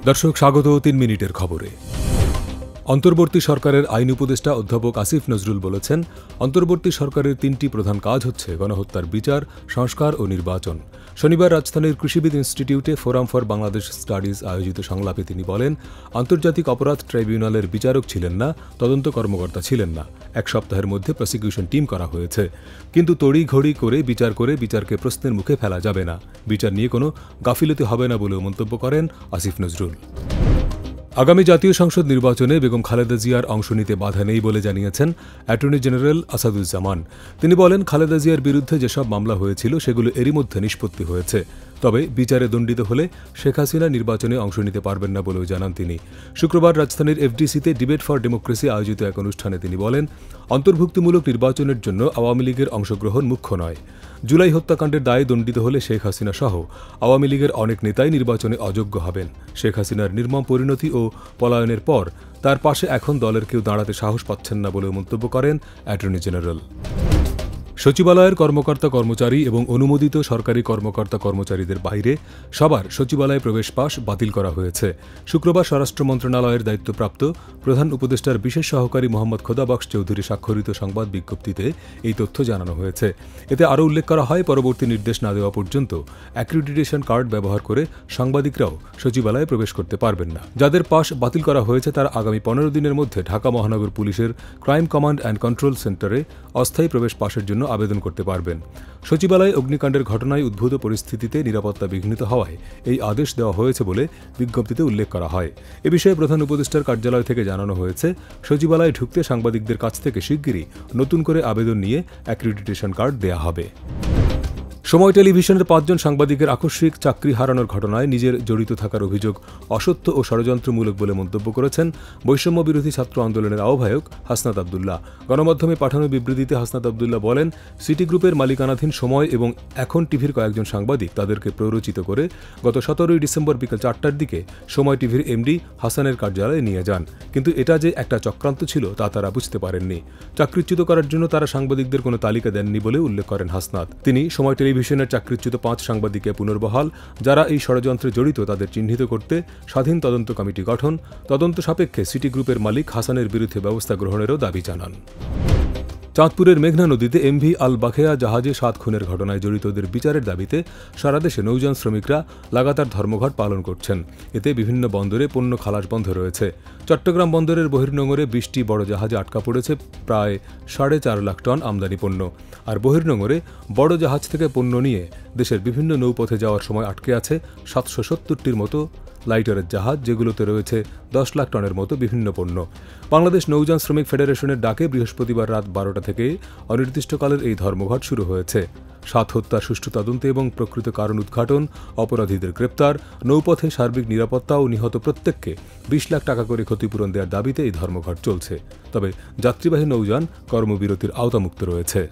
দর্শক স্বাগত ৩ মিনিটের খবরে। অন্তর্বর্তী সরকারের আইন উপদেষ্টা অধ্যাপক আসিফ নজরুল বলেছেন, অন্তর্বর্তী সরকারের ৩টি প্রধান কাজ হচ্ছে গণহত্যার বিচার, সংস্কার ও নির্বাচন। শনিবার রাজধানীর কৃষিবিদ ইনস্টিটিউটে ফোরাম ফর বাংলাদেশ স্টাডিজ আয়োজিত সংলাপে তিনি বলেন, আন্তর্জাতিক অপরাধ ট্রাইব্যুনালের বিচারক ছিলেন না, তদন্ত কর্মকর্তা ছিলেন না। ১ সপ্তাহের মধ্যে প্রসিকিউশন টিম করা হয়েছে, কিন্তু তড়িঘড়ি করে বিচারকে প্রশ্নের মুখে ফেলা যাবে না। বিচার নিয়ে কোনো গাফিলতি হবে না বলেও মন্তব্য করেন আসিফ নজরুল। আগামী জাতীয় সংসদ নির্বাচনে বেগম খালেদা জিয়ার অংশ নিতে বাধা নেই বলে জানিয়েছেন অ্যাটর্নি জেনারেল আসাদুজ্জামান। তিনি বলেন, খালেদা জিয়ার বিরুদ্ধে যেসব মামলা হয়েছিল সেগুলো এরই মধ্যে নিষ্পত্তি হয়েছে। তবে বিচারে দণ্ডিত হলে শেখ হাসিনা নির্বাচনে অংশ নিতে পারবেন না বলেও জানান তিনি। শুক্রবার রাজধানীর এফডিসিতে ডিবেট ফর ডেমোক্রেসি আয়োজিত এক অনুষ্ঠানে তিনি বলেন, অন্তর্ভুক্তিমূলক নির্বাচনের জন্য আওয়ামী লীগের অংশগ্রহণ মুখ্য নয়। জুলাই হত্যাকাণ্ডের দায়ে দণ্ডিত হলে শেখ হাসিনা সহ আওয়ামী লীগের অনেক নেতাই নির্বাচনে অযোগ্য হবেন। শেখ হাসিনার নির্মম পরিণতি ও পলায়নের পর তার পাশে এখন দলের কেউ দাঁড়াতে সাহস পাচ্ছেন না বলেও মন্তব্য করেন অ্যাটর্নি জেনারেল। সচিবালয়ের কর্মকর্তা কর্মচারী এবং অনুমোদিত সরকারি কর্মকর্তা কর্মচারীদের বাইরে সবার সচিবালয়ে প্রবেশ পাস বাতিল করা হয়েছে। শুক্রবার স্বরাষ্ট্র মন্ত্রণালয়ের দায়িত্বপ্রাপ্ত প্রধান উপদেষ্টার বিশেষ সহকারী মোহাম্মদ খোদাবক্স চৌধুরী স্বাক্ষরিত সংবাদ বিজ্ঞপ্তিতে এই তথ্য জানানো হয়েছে। এতে আরও উল্লেখ করা হয়, পরবর্তী নির্দেশ না দেওয়া পর্যন্ত অ্যাক্রিডিটেশন কার্ড ব্যবহার করে সাংবাদিকরাও সচিবালয়ে প্রবেশ করতে পারবেন না। যাদের পাস বাতিল করা হয়েছে তারা আগামী ১৫ দিনের মধ্যে ঢাকা মহানগর পুলিশের ক্রাইম কমান্ড অ্যান্ড কন্ট্রোল সেন্টারে অস্থায়ী প্রবেশ পাসের জন্য আবেদন করতে পারবেন। সচিবালয়ে অগ্নিকাণ্ডের ঘটনায় উদ্ভূত পরিস্থিতিতে নিরাপত্তা বিঘ্নিত হওয়ায় এই আদেশ দেওয়া হয়েছে বলে বিজ্ঞপ্তিতে উল্লেখ করা হয়। এ বিষয়ে প্রধান উপদেষ্টার কার্যালয় থেকে জানানো হয়েছে, সচিবালয়ে ঢুকতে সাংবাদিকদের কাছ থেকে শিগগিরই নতুন করে আবেদন নিয়ে অ্যাক্রিডিটেশন কার্ড দেয়া হবে। সময় টেলিভিশনের ৫ জন সাংবাদিকের আকস্মিক চাকরি হারানোর ঘটনায় নিজের জড়িত থাকার অভিযোগ অসত্য ও ষড়যন্ত্রমূলক বলে মন্তব্য করেছেন বৈষম্য বিরোধী ছাত্র আন্দোলনের আহ্বায়ক হাসনাত আবদুল্লাহ। গণমাধ্যমে পাঠানো বিবৃতিতে হাসনাত আবদুল্লাহ বলেন, সিটি গ্রুপের মালিকানাধীন সময় এবং এখন টিভির কয়েকজন সাংবাদিক তাদেরকে প্ররোচিত করে গত ১৭ই ডিসেম্বর বিকেল ৪টার দিকে সময় টিভির এমডি হাসানের কার্যালয়ে নিয়ে যান। কিন্তু এটা যে একটা চক্রান্ত ছিল তা তারা বুঝতে পারেননি। চাকরিচ্যুত করার জন্য তারা সাংবাদিকদের কোনো তালিকা দেননি বলে উল্লেখ করেন হাসনাত। তিনি সময় টেলিভিশনের চাকরিচ্যুত ৫ সাংবাদিককে পুনর্বহাল, যারা এই ষড়যন্ত্রে জড়িত তাদের চিহ্নিত করতে স্বাধীন তদন্ত কমিটি গঠন, তদন্ত সাপেক্ষে সিটি গ্রুপের মালিক হাসানের বিরুদ্ধে ব্যবস্থা গ্রহণেরও দাবি জানান। চাঁদপুরের মেঘনা নদীতে এমভি আল বাখেয়া জাহাজে ৭ খুনের ঘটনায় জড়িতদের বিচারের দাবিতে সারা দেশে নৌযান শ্রমিকরা লাগাতার ধর্মঘট পালন করছেন। এতে বিভিন্ন বন্দরে পণ্য খালাস বন্ধ রয়েছে। চট্টগ্রাম বন্দরের বহির্নোঙরে ২০টি বড় জাহাজে আটকা পড়েছে প্রায় ৪.৫ লাখ টন আমদানি পণ্য। আর বহির্নোঙরে বড় জাহাজ থেকে পণ্য নিয়ে দেশের বিভিন্ন নৌপথে যাওয়ার সময় আটকে আছে ৭৭০টির মতো লাইটারের জাহাজ, যেগুলোতে রয়েছে ১০ লাখ টনের মতো বিভিন্ন পণ্য। বাংলাদেশ নৌযান শ্রমিক ফেডারেশনের ডাকে বৃহস্পতিবার রাত ১২টা থেকে অনির্দিষ্টকালের এই ধর্মঘট শুরু হয়েছে। ৭ হত্যার সুষ্ঠু তদন্ত এবং প্রকৃত কারণ উদ্ঘাটন, অপরাধীদের গ্রেপ্তার, নৌপথে সার্বিক নিরাপত্তা ও নিহত প্রত্যেককে ২০ লাখ টাকা করে ক্ষতিপূরণ দেওয়ার দাবিতে এই ধর্মঘট চলছে। তবে যাত্রীবাহী নৌযান কর্মবিরতির আওতামুক্ত রয়েছে।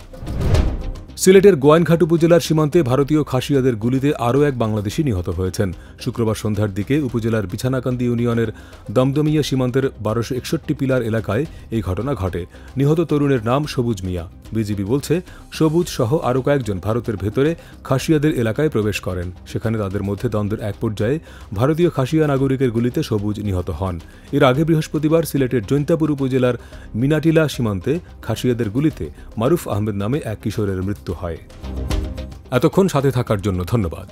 সিলেটের গোয়াইনঘাট উপজেলার সীমান্তে ভারতীয় খাসিয়াদের গুলিতে আরও এক বাংলাদেশি নিহত হয়েছেন। শুক্রবার সন্ধ্যার দিকে উপজেলার বিছানাকান্দি ইউনিয়নের দমদমিয়া সীমান্তের ১২৬১ পিলার এলাকায় এই ঘটনা ঘটে। নিহত তরুণের নাম সবুজ মিয়া। বিজিবি বলছে, সবুজ সহ আরও কয়েকজন ভারতের ভেতরে খাসিয়াদের এলাকায় প্রবেশ করেন। সেখানে তাদের মধ্যে দ্বন্দ্বের এক পর্যায়ে ভারতীয় খাসিয়া নাগরিকের গুলিতে সবুজ নিহত হন। এর আগে বৃহস্পতিবার সিলেটের জৈন্তাপুর উপজেলার মিনাটিলা সীমান্তে খাসিয়াদের গুলিতে মারুফ আহমেদ নামে এক কিশোরের মৃত্যু হয়। এতক্ষণ সাথে থাকার জন্য ধন্যবাদ।